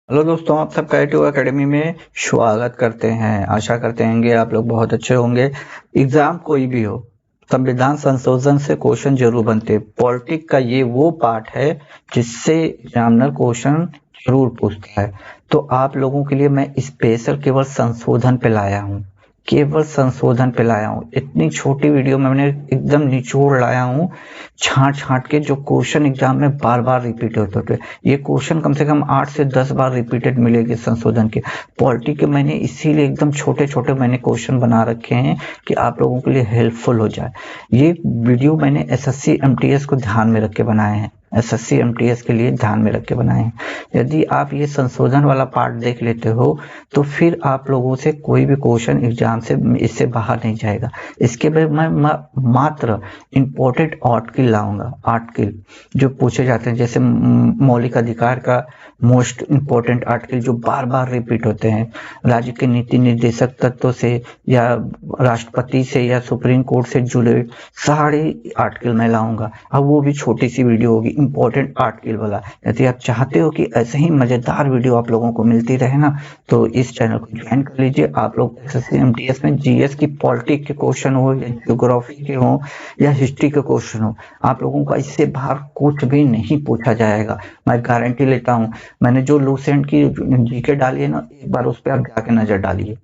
Hello दोस्तों, आप सबका ITU एकेडमी में स्वागत करते हैं। आशा करते हैं आप लोग बहुत अच्छे होंगे। एग्जाम कोई भी हो, संविधान संशोधन से क्वेश्चन जरूर बनते हैं। पॉलिटिक्स का ये वो पार्ट है जिससे एग्जामिनर क्वेश्चन जरूर पूछता है। तो आप लोगों के लिए मैं स्पेशल केवल संशोधन पे लाया हूँ, केवल संशोधन पे लाया हूँ। इतनी छोटी वीडियो में मैंने एकदम निचोड़ लाया हूँ, छांट छांट के, जो क्वेश्चन एग्जाम में बार बार रिपीट होते थे। ये क्वेश्चन कम से कम 8 से 10 बार रिपीटेड मिलेंगे संशोधन के। पॉलिटी के मैंने इसीलिए एकदम छोटे छोटे मैंने क्वेश्चन बना रखे हैं कि आप लोगों के लिए हेल्पफुल हो जाए। ये वीडियो मैंने SSC MTS को ध्यान में रख के बनाए हैं, SSC MTS के लिए ध्यान में रख के बनाए हैं। यदि आप ये संशोधन वाला पार्ट देख लेते हो तो फिर आप लोगों से कोई भी क्वेश्चन एग्जाम से इससे बाहर नहीं जाएगा। इसके बाद मैं मात्र इम्पोर्टेंट आर्टिकल लाऊंगा, आर्टिकल जो पूछे जाते हैं, जैसे मौलिक अधिकार का मोस्ट इम्पोर्टेंट आर्टिकल जो बार बार रिपीट होते हैं, राज्य के नीति निर्देशक तत्वों से या राष्ट्रपति से या सुप्रीम कोर्ट से जुड़े सारे आर्टिकल मैं लाऊंगा। अब वो भी छोटी सी वीडियो होगी, इम्पोर्टेंट आर्टिकल वाला। यदि आप चाहते हो कि ऐसे ही मजेदार वीडियो आप लोगों को मिलती रहे ना, तो इस चैनल को ज्वाइन कर लीजिए। आप लोग SSC MTS में GS की पॉलिटिक्स के क्वेश्चन हो या ज्योग्राफी के हो या हिस्ट्री के क्वेश्चन हो, आप लोगों का इससे बाहर कुछ भी नहीं पूछा जाएगा, मैं गारंटी लेता हूँ। मैंने जो लूसेंट की GK डाली है ना, एक बार उस पर आप जाके नजर डालिए,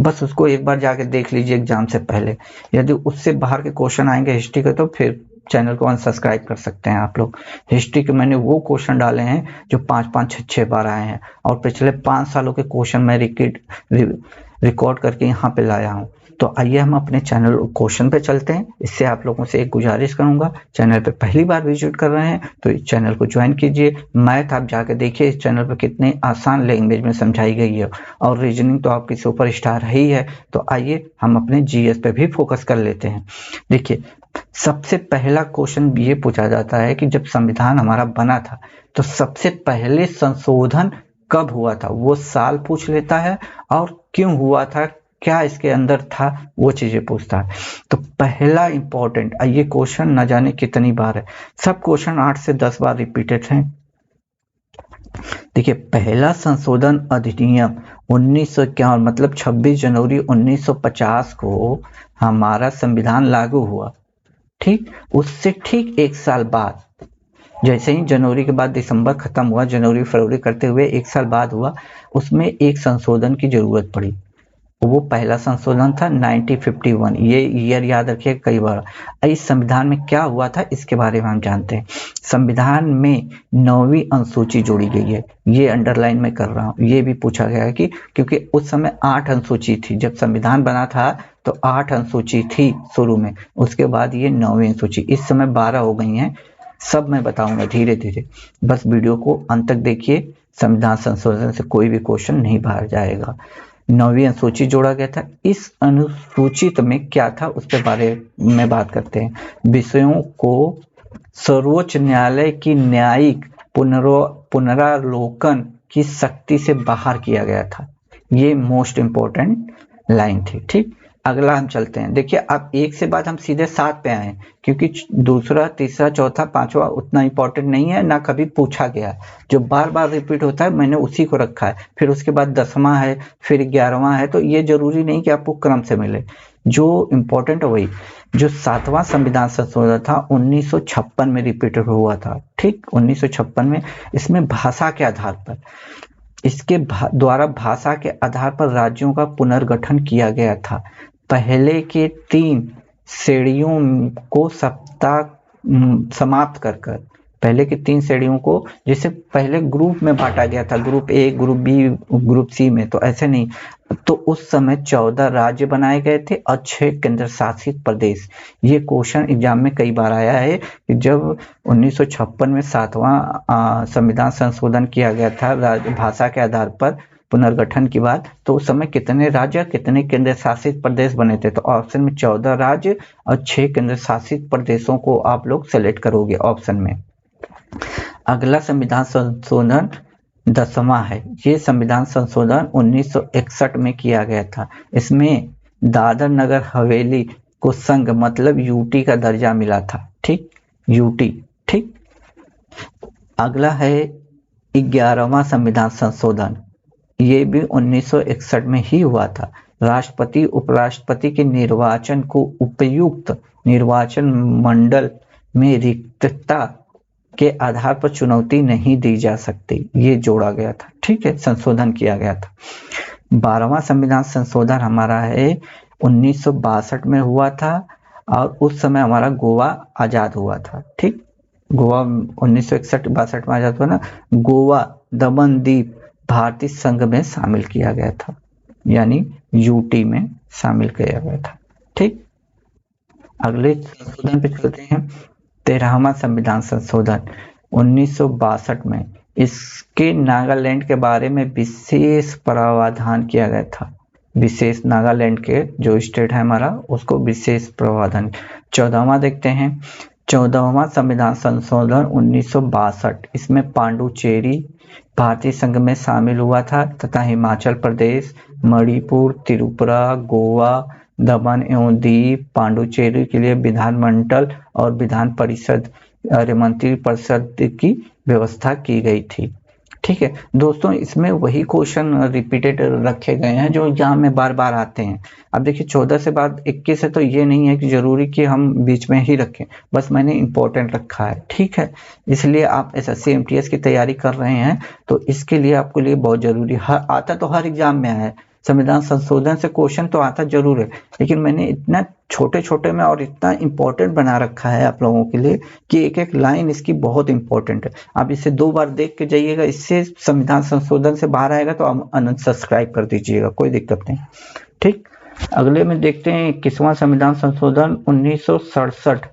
बस उसको एक बार जाके देख लीजिए एग्जाम से पहले। यदि उससे बाहर के क्वेश्चन आएंगे हिस्ट्री के, तो फिर चैनल को अनसब्सक्राइब कर सकते हैं आप लोग। हिस्ट्री के मैंने वो क्वेश्चन डाले हैं जो 5-5, 6-6 बार आए हैं, और पिछले 5 सालों के क्वेश्चन मैं रिकॉर्ड करके यहाँ पे लाया हूँ। तो आइए हम अपने चैनल क्वेश्चन पे चलते हैं। इससे आप लोगों से एक गुजारिश करूंगा, चैनल पे पहली बार विजिट कर रहे हैं तो इस चैनल को ज्वाइन कीजिए। मैथ आप जाके देखिए इस चैनल पर कितने आसान लैंग्वेज में समझाई गई है, और रीजनिंग तो आपकी सुपर स्टार ही है। तो आइए हम अपने GS पे भी फोकस कर लेते हैं। देखिए, सबसे पहला क्वेश्चन ये पूछा जाता है कि जब संविधान हमारा बना था तो सबसे पहले संशोधन कब हुआ था, वो साल पूछ लेता है, और क्यों हुआ था, क्या इसके अंदर था, वो चीजें पूछता है। तो पहला इंपॉर्टेंट, ये क्वेश्चन न जाने कितनी बार है, सब क्वेश्चन 8 से 10 बार रिपीटेड हैं। देखिए, पहला संशोधन अधिनियम 1951, मतलब 26 जनवरी 1950 को हमारा संविधान लागू हुआ। ठीक, उससे ठीक 1 साल बाद, जैसे ही जनवरी के बाद दिसंबर खत्म हुआ, जनवरी फरवरी करते हुए 1 साल बाद हुआ, उसमें एक संशोधन की जरूरत पड़ी। वो पहला संशोधन था 1951। ये ईयर याद रखिए कई बार। इस संविधान में क्या हुआ था इसके बारे में हम जानते हैं। संविधान में 9वीं अनुसूची जोड़ी गई है, ये अंडरलाइन में कर रहा हूँ। ये भी पूछा गया है कि क्योंकि उस समय 8 अनुसूची थी, जब संविधान बना था तो 8 अनुसूची थी शुरू में, उसके बाद ये 9वीं अनुसूची, इस समय 12 हो गई हैं। सब मैं बताऊंगा धीरे धीरे, बस वीडियो को अंत तक देखिए। संविधान संशोधन से कोई भी क्वेश्चन नहीं बाहर जाएगा। 9वीं अनुसूची जोड़ा गया था। इस अनुसूचित में क्या था उस पर बारे में बात करते हैं। विषयों को सर्वोच्च न्यायालय की न्यायिक पुनरावलोकन की शक्ति से बाहर किया गया था। ये मोस्ट इंपोर्टेंट लाइन थी। ठीक, अगला हम चलते हैं। देखिए, अब 1 से बाद हम सीधे 7 पे आए, क्योंकि दूसरा, तीसरा, चौथा, पांचवा उतना इंपॉर्टेंट नहीं है, ना कभी पूछा गया। जो बार बार रिपीट होता है मैंने उसी को रखा है। फिर उसके बाद 10वां है, फिर 11वां है, तो ये जरूरी नहीं कि आपको क्रम से मिले, जो इम्पोर्टेंट है वही। जो 7वां संविधान संशोधन था 1956 में रिपीटेड हुआ था। ठीक, 1956 में। इसमें भाषा के आधार पर, इसके द्वारा भाषा के आधार पर राज्यों का पुनर्गठन किया गया था। पहले के 3 श्रेणियों को समाप्त कर कर, पहले की 3 श्रेणियों को, जैसे पहले ग्रुप में बांटा गया था, group A, group B, group C में, तो ऐसे नहीं। तो उस समय 14 राज्य बनाए गए थे और 6 केंद्र शासित प्रदेश। ये क्वेश्चन एग्जाम में कई बार आया है कि जब 1956 में 7वां संविधान संशोधन किया गया था भाषा के आधार पर पुनर्गठन की बात, तो उस समय कितने राज्य, कितने केंद्र शासित प्रदेश बने थे। तो ऑप्शन में 14 राज्य और 6 केंद्र शासित प्रदेशों को आप लोग सेलेक्ट करोगे ऑप्शन में। अगला संविधान संशोधन 10वां है। ये संविधान संशोधन 1961 में किया गया था। इसमें दादर नगर हवेली को संघ, मतलब यूटी का दर्जा मिला था। ठीक, यूटी। ठीक, अगला है 11वां संविधान संशोधन, ये भी 1961 में ही हुआ था। राष्ट्रपति उपराष्ट्रपति के निर्वाचन को उपयुक्त निर्वाचन मंडल में रिक्तता के आधार पर चुनौती नहीं दी जा सकती, ये जोड़ा गया था। ठीक है, संशोधन किया गया था। 12वां संविधान संशोधन हमारा है 1962 में हुआ था और उस समय हमारा गोवा आजाद हुआ था। ठीक, गोवा 1961-62 में आजाद हुआ ना। गोवा दमन दीप भारतीय संघ में शामिल किया गया था, यानी यूटी में शामिल किया गया था। ठीक, अगले संशोधन पे चलते हैं। 13वां संविधान संशोधन 1962 में, इसके नागालैंड के बारे में विशेष प्रावधान किया गया था। विशेष नागालैंड के जो स्टेट है हमारा, उसको विशेष प्रावधान। 14वां देखते हैं। 14वां संविधान संशोधन 1962, इसमें पांडुचेरी भारतीय संघ में शामिल हुआ था तथा हिमाचल प्रदेश, मणिपुर, त्रिपुरा, गोवा, दमन एवं दीव, पांडुचेरी के लिए विधानमंडल और विधान परिषद मंत्री परिषद की व्यवस्था की गई थी। ठीक है दोस्तों, इसमें वही क्वेश्चन रिपीटेड रखे गए हैं जो यहाँ में बार बार आते हैं। अब देखिए 14 से बाद 21 है, तो ये नहीं है कि जरूरी कि हम बीच में ही रखें, बस मैंने इंपॉर्टेंट रखा है। ठीक है, इसलिए आप SSC MTS की तैयारी कर रहे हैं तो इसके लिए आपके लिए बहुत जरूरी है। आता तो हर एग्जाम में है, संविधान संशोधन से क्वेश्चन तो आता जरूर है, लेकिन मैंने इतना छोटे छोटे में और इतना इंपॉर्टेंट बना रखा है आप लोगों के लिए कि एक एक लाइन इसकी बहुत इंपॉर्टेंट है। आप इसे 2 बार देख के जाइएगा, इससे संविधान संशोधन से बाहर आएगा तो आप अनसब्सक्राइब कर दीजिएगा, कोई दिक्कत नहीं। ठीक, अगले में देखते हैं 21वां संविधान संशोधन 1967।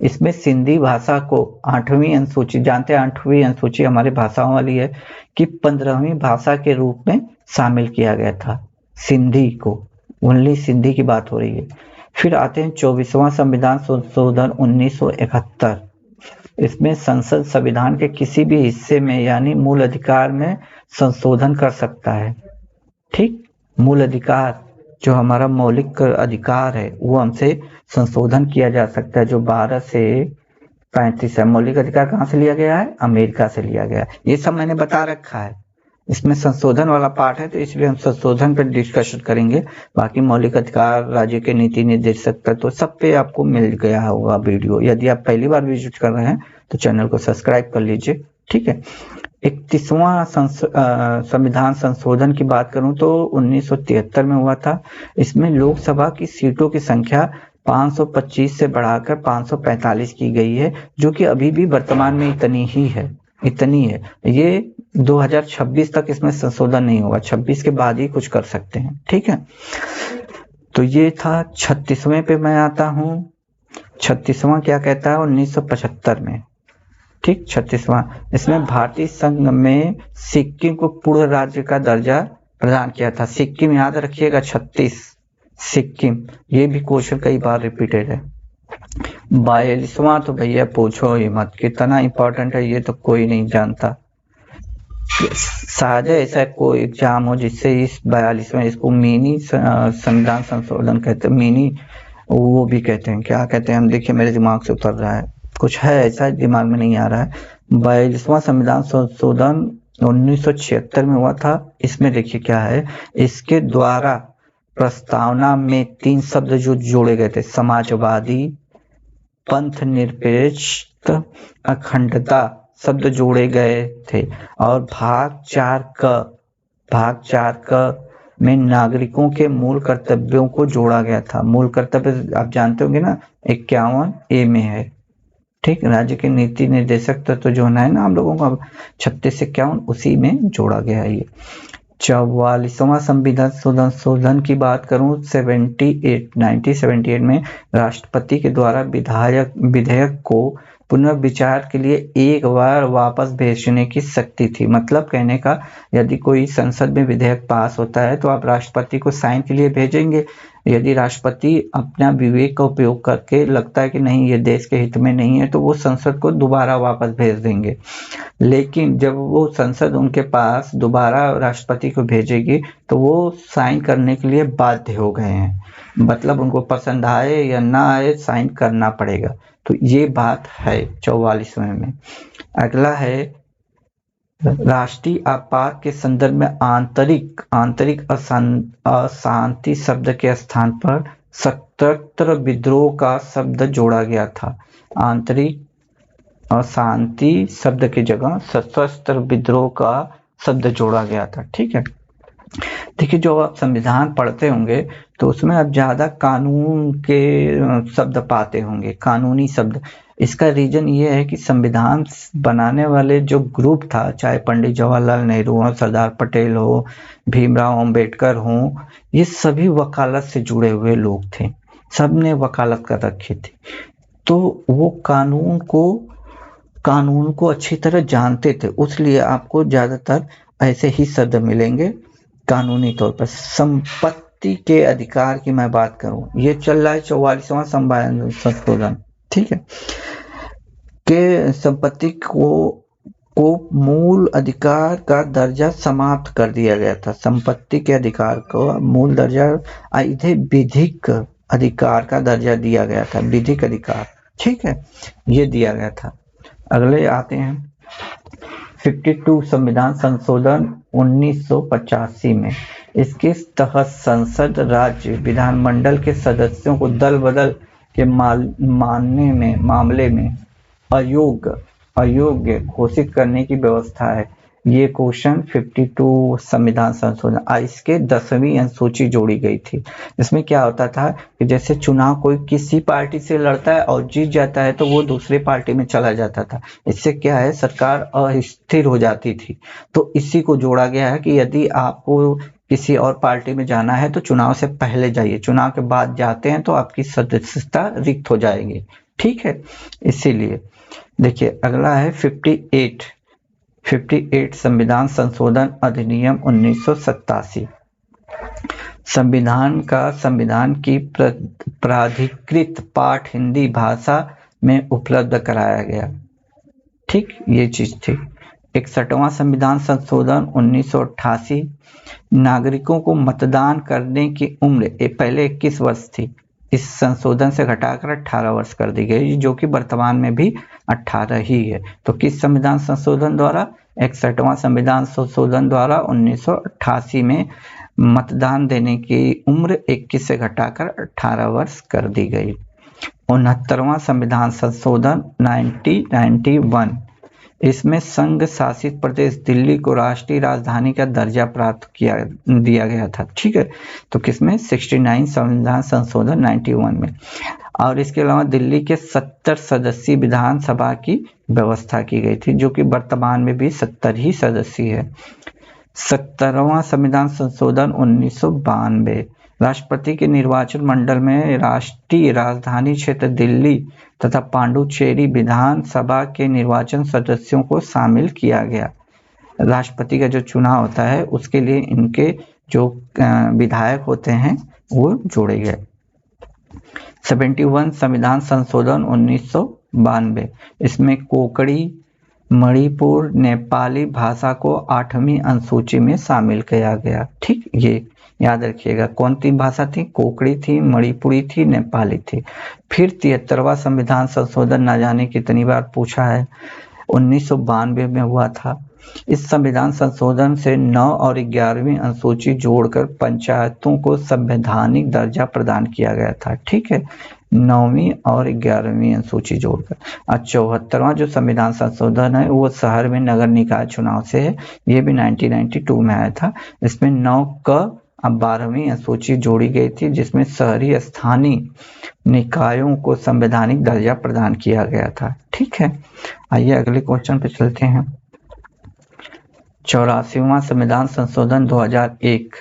इसमें सिंधी भाषा को 8वीं अनुसूची, जानते हैं 8वीं अनुसूची हमारे भाषाओं वाली है, कि 15वीं भाषा के रूप में शामिल किया गया था। सिंधी को, ओनली सिंधी की बात हो रही है। फिर आते हैं 24वां संविधान संशोधन 1971। इसमें संसद संविधान के किसी भी हिस्से में यानी मूल अधिकार में संशोधन कर सकता है। ठीक, मूल अधिकार जो हमारा मौलिक अधिकार है वो हमसे संशोधन किया जा सकता है, जो 12 से 35 है। मौलिक अधिकार कहाँ से लिया गया है? अमेरिका से लिया गया है। ये सब मैंने बता रखा है, इसमें संशोधन वाला पार्ट है तो इसलिए हम संशोधन पर डिस्कशन करेंगे। बाकी मौलिक अधिकार, राज्य के नीति निर्देशक तत्व, सब पे आपको मिल गया होगा वीडियो। यदि आप पहली बार विजिट कर रहे हैं तो चैनल को सब्सक्राइब कर लीजिए। ठीक है, 31वां संविधान संशोधन की बात करूं तो 1973 में हुआ था। इसमें लोकसभा की सीटों की संख्या 525 से बढ़ाकर 545 की गई है, जो कि अभी भी वर्तमान में इतनी है। ये 2026 तक इसमें संशोधन नहीं होगा, 26 के बाद ही कुछ कर सकते हैं। ठीक है, तो ये था। 36वें पे मैं आता हूँ। 36वां क्या कहता है? 1975 में। ठीक, 36वां, इसमें भारतीय संघ में सिक्किम को पूर्ण राज्य का दर्जा प्रदान किया था। सिक्किम याद रखिएगा, 36 सिक्किम, ये भी क्वेश्चन कई बार रिपीटेड है। 42वां तो भैया पूछो ही मत, कितना इंपॉर्टेंट है ये तो कोई नहीं जानता। शायद ऐसा कोई एग्जाम हो जिससे इस 42वें, इसको मिनी संविधान संशोधन कहते हैं, मिनी वो भी कहते हैं, क्या कहते हैं हम, देखिए मेरे दिमाग से उतर रहा है, कुछ है ऐसा दिमाग में नहीं आ रहा है। 42वां संविधान संशोधन 1976 में हुआ था। इसमें देखिए क्या है, इसके द्वारा प्रस्तावना में 3 शब्द जो जोड़े गए थे, समाजवादी, पंथ निरपेक्ष, अखंडता शब्द जोड़े गए थे। और भाग 4 क में नागरिकों के मूल कर्तव्यों को जोड़ा गया था। मूल कर्तव्य आप जानते होंगे ना, 51A में है। ठीक, राज्य के नीति निर्देशक तत्व जो है ना हम लोगों का 36 से 51, उसी में जोड़ा गया है ये। 44वां संविधान संशोधन की बात करूं 1978 में राष्ट्रपति के द्वारा विधेयक को पुनर्विचार के लिए एक बार वापस भेजने की शक्ति थी। मतलब कहने का, यदि कोई संसद में विधेयक पास होता है तो आप राष्ट्रपति को साइन के लिए भेजेंगे। यदि राष्ट्रपति अपना विवेक का उपयोग करके लगता है कि नहीं ये देश के हित में नहीं है तो वो संसद को दोबारा वापस भेज देंगे। लेकिन जब वो संसद उनके पास दोबारा राष्ट्रपति को भेजेगी तो वो साइन करने के लिए बाध्य हो गए हैं। मतलब उनको पसंद आए या ना आए साइन करना पड़ेगा। तो ये बात है 44वें में। अगला है राष्ट्रीय आपात के संदर्भ में आंतरिक अशांति शब्द के स्थान पर सशस्त्र विद्रोह का शब्द जोड़ा गया था। आंतरिक अशांति शब्द की जगह सशस्त्र विद्रोह का शब्द जोड़ा गया था। ठीक है, देखिए जो आप संविधान पढ़ते होंगे तो उसमें आप ज्यादा कानून के शब्द पाते होंगे, कानूनी शब्द। इसका रीजन ये है कि संविधान बनाने वाले जो ग्रुप था, चाहे पंडित जवाहरलाल नेहरू हो, सरदार पटेल हो, भीमराव अंबेडकर हो, ये सभी वकालत से जुड़े हुए लोग थे, सबने वकालत कर रखी थी। तो वो कानून को अच्छी तरह जानते थे, उसलिए आपको ज्यादातर ऐसे ही शब्द मिलेंगे कानूनी तौर पर। संपत्ति के अधिकार की मैं बात करूं, ये चल रहा है 44वां संशोधन, ठीक है, के संपत्ति को मूल अधिकार का दर्जा समाप्त कर दिया गया था। संपत्ति के अधिकार को मूल दर्जा इधे विधिक अधिकार का दर्जा दिया गया था, विधिक अधिकार, ठीक है, ये दिया गया था। अगले आते हैं 52 संविधान संशोधन 1985 में। इसके तहत संसद राज्य विधानमंडल के सदस्यों को दल बदल के मामले में अयोग्य घोषित करने की व्यवस्था है। ये क्वेश्चन 52 संविधान संशोधन, इसके 10वीं अनुसूची जोड़ी गई थी। इसमें क्या होता था कि जैसे चुनाव कोई किसी पार्टी से लड़ता है और जीत जाता है तो वो दूसरी पार्टी में चला जाता था। इससे क्या है, सरकार अस्थिर हो जाती थी। तो इसी को जोड़ा गया है कि यदि आपको किसी और पार्टी में जाना है तो चुनाव से पहले जाइए, चुनाव के बाद जाते हैं तो आपकी सदस्यता रिक्त हो जाएगी। ठीक है, इसीलिए देखिए अगला है 58 संविधान संशोधन अधिनियम 1987। संविधान की प्राधिकृत पाठ हिंदी भाषा में उपलब्ध कराया गया। ठीक, ये चीज थी। 61वां संविधान संशोधन 1988। नागरिकों को मतदान करने की उम्र पहले 21 वर्ष थी, इस संशोधन से घटाकर 18 वर्ष कर दी गई, जो कि वर्तमान में भी 18 ही है। तो किस संविधान संशोधन द्वारा? 61वां संविधान संशोधन द्वारा 1988 में मतदान देने की उम्र 21 से घटाकर 18 वर्ष कर दी गई। 69वां संविधान संशोधन 1991। इसमें संघ शासित प्रदेश दिल्ली को राष्ट्रीय राजधानी का दर्जा प्राप्त दिया गया था। ठीक है, तो किसमें? 69 संविधान संशोधन 91 में। और इसके अलावा दिल्ली के 70 सदस्यीय विधानसभा की व्यवस्था की गई थी, जो कि वर्तमान में भी 70 ही सदस्य है। 70वां संविधान संशोधन 1992। राष्ट्रपति के निर्वाचन मंडल में राष्ट्रीय राजधानी क्षेत्र दिल्ली तथा पांडुचेरी विधानसभा के निर्वाचन सदस्यों को शामिल किया गया। राष्ट्रपति का जो चुनाव होता है उसके लिए इनके जो विधायक होते हैं वो जोड़े गए। 71 संविधान संशोधन 1992। इसमें कोंकणी, मणिपुर, नेपाली भाषा को 8वीं अनुसूची में शामिल किया गया। ठीक, ये याद रखिएगा। कौन तीन भाषा थी? कोंकणी थी, मणिपुरी थी, नेपाली थी। फिर 73वां संविधान संशोधन न जाने कितनी बार पूछा है, 1992 में हुआ था। इस संविधान संशोधन से 9 और 11वीं अनुसूची जोड़कर पंचायतों को संवैधानिक दर्जा प्रदान किया गया था। ठीक है, 9वीं और 11वीं अनुसूची जोड़कर। और 74वां जो संविधान संशोधन है वो शहर में नगर निकाय चुनाव से है, ये भी 1992 में आया था। इसमें 9 क 12वीं अनुसूची जोड़ी गई थी, जिसमें शहरी स्थानीय निकायों को संवैधानिक दर्जा प्रदान किया गया था। ठीक है, आइए अगले क्वेश्चन पे चलते हैं। 84वां संविधान संशोधन 2001।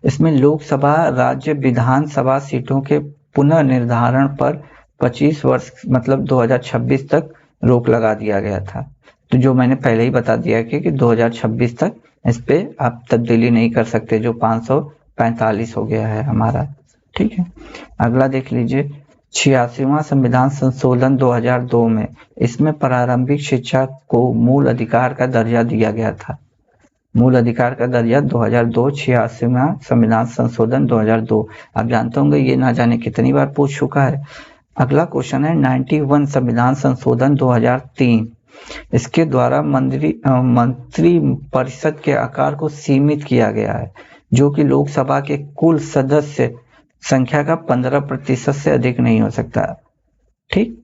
इसमें लोकसभा राज्य विधानसभा सीटों के पुनर्निर्धारण पर 25 वर्ष मतलब 2026 तक रोक लगा दिया गया था। तो जो मैंने पहले ही बता दिया कि 2026 तक इस पे आप तब्दीली नहीं कर सकते, जो 545 हो गया है हमारा। ठीक है, अगला देख लीजिए 86वां संविधान संशोधन 2002 में। इसमें प्रारंभिक शिक्षा को मूल अधिकार का दर्जा दिया गया था। मूल अधिकार का दर्जा 2002, 86वां संविधान संशोधन 2002। आप जानते होंगे ये ना जाने कितनी बार पूछ चुका है। अगला क्वेश्चन है 91 संविधान संशोधन 2003। इसके द्वारा मंत्री परिषद के आकार को सीमित किया गया है, जो कि लोकसभा के कुल सदस्य संख्या का 15% से अधिक नहीं हो सकता। ठीक,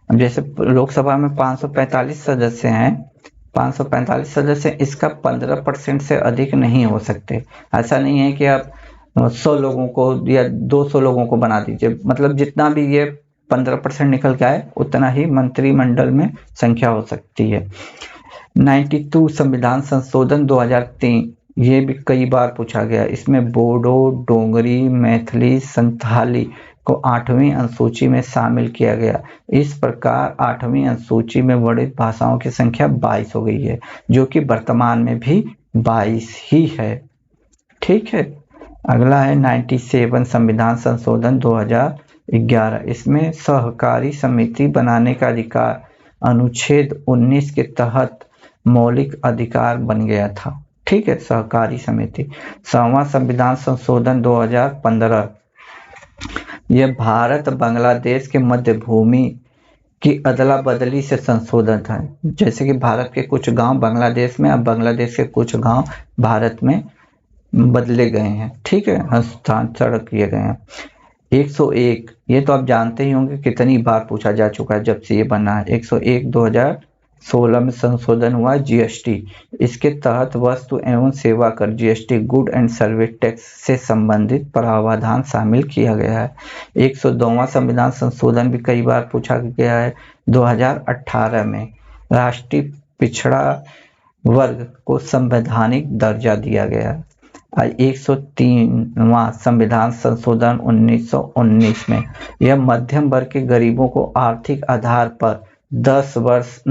अब जैसे लोकसभा में 545 सदस्य हैं, 545 सदस्य, इसका 15% से अधिक नहीं हो सकते। ऐसा नहीं है कि आप 100 लोगों को या 200 लोगों को बना दीजिए, मतलब जितना भी ये 15% निकल के आए उतना ही मंत्रिमंडल में संख्या हो सकती है। 92 संविधान संशोधन 2003, ये भी कई बार पूछा गया। इसमें बोडो, डोगरी, मैथिली, संथाली को 8वीं अनुसूची में शामिल किया गया। इस प्रकार 8वीं अनुसूची में वर्णित भाषाओं की संख्या 22 हो गई है, जो कि वर्तमान में भी 22 ही है। ठीक है, अगला है 97 संविधान संशोधन 2011। इसमें सहकारी समिति बनाने का अधिकार अनुच्छेद 19 के तहत मौलिक अधिकार बन गया था। ठीक है, सहकारी समिति। 7वां संविधान संशोधन 2015, यह भारत बांग्लादेश के मध्य भूमि की अदला बदली से संशोधन था। जैसे कि भारत के कुछ गांव बांग्लादेश में, अब बांग्लादेश के कुछ गांव भारत में बदले गए हैं। ठीक है, हस्तांतरण किए गए हैं। 101, ये तो आप जानते ही होंगे कितनी बार पूछा जा चुका है जब से ये बना है। 101 2016 में संशोधन हुआ जीएसटी। इसके तहत वस्तु एवं सेवा कर GST, good and service tax से संबंधित प्रावधान शामिल किया गया है। 102वां संविधान संशोधन भी कई बार पूछा गया है। 2018 में राष्ट्रीय पिछड़ा वर्ग को संवैधानिक दर्जा दिया गया। 103वां संविधान संशोधन 1919 में यह मध्यम वर्ग के गरीबों को आर्थिक आधार पर 10%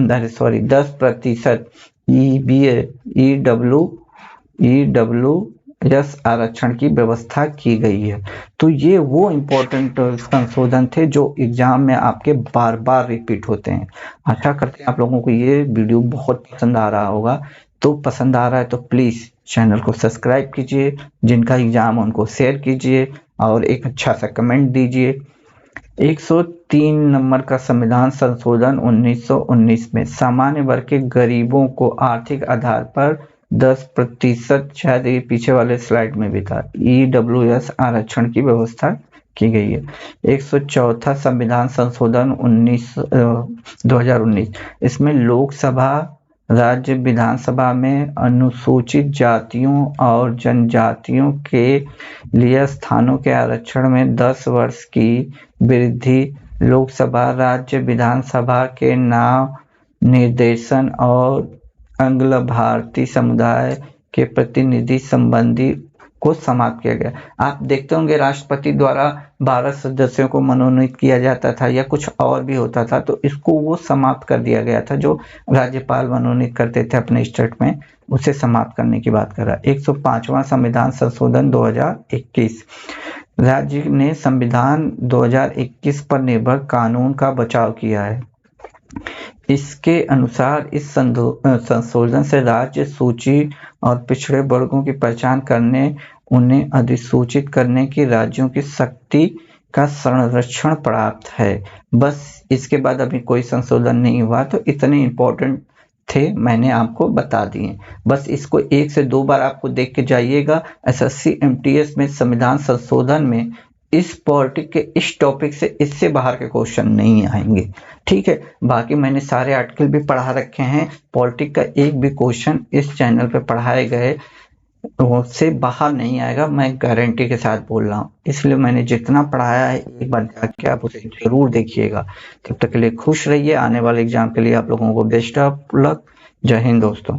ईडब्ल्यूएस आरक्षण की व्यवस्था की गई है। तो ये वो इम्पोर्टेंट संशोधन थे जो एग्जाम में आपके बार बार रिपीट होते हैं। आशा करते हैं आप लोगों को ये वीडियो बहुत पसंद आ रहा होगा। तो पसंद आ रहा है तो प्लीज़ चैनल को सब्सक्राइब कीजिए, जिनका एग्जाम उनको शेयर कीजिए और एक अच्छा सा कमेंट दीजिए। 103 नंबर का संविधान संशोधन 1919 में सामान्य वर्ग के गरीबों को आर्थिक आधार पर 10%, शायद ये पीछे वाले स्लाइड में भी था, ईडब्ल्यूएस आरक्षण की व्यवस्था की गई है। 104 संविधान संशोधन 2019, इसमें लोकसभा, राज्य विधानसभा में अनुसूचित जातियों और जनजातियों के लिए स्थानों के आरक्षण में 10 वर्ष की वृद्धि, लोकसभा, राज्य विधानसभा के नाम निर्देशन और आंग्ल भारतीय समुदाय के प्रतिनिधि संबंधी को समाप्त किया गया। आप देखते होंगे राष्ट्रपति द्वारा 12 सदस्यों को मनोनीत किया जाता था या कुछ और भी होता था, तो इसको वो समाप्त कर दिया गया था। जो राज्यपाल मनोनीत करते थे अपने स्टेट में, उसे समाप्त करने की बात कर रहा है। 105वां संविधान संशोधन 2021, राज्य ने संविधान 2021 पर निर्भर कानून का बचाव किया है। इसके अनुसार इस संशोधन से राज्य सूची और पिछड़े वर्गों की पहचान करने, उन्हें अधिसूचित करने की राज्यों की शक्ति का संरक्षण प्राप्त है। बस इसके बाद अभी कोई संशोधन नहीं हुआ, तो इतने इम्पोर्टेंट थे, मैंने आपको बता दिए। बस इसको 1 से 2 बार आपको देख के जाइएगा। एसएससी एमटीएस में संविधान संशोधन में इस पॉलिटिक के इस टॉपिक से, इससे बाहर के क्वेश्चन नहीं आएंगे। ठीक है, बाकी मैंने सारे आर्टिकल भी पढ़ा रखे हैं। पॉलिटिक का एक भी क्वेश्चन इस चैनल पे पढ़ाए गए से बाहर नहीं आएगा, मैं गारंटी के साथ बोल रहा हूँ। इसलिए मैंने जितना पढ़ाया है एक बार जाके आप उसे जरूर देखिएगा। तब तक के लिए खुश रहिए। आने वाले एग्जाम के लिए आप लोगों को बेस्ट ऑफ लक। जय हिंद दोस्तों।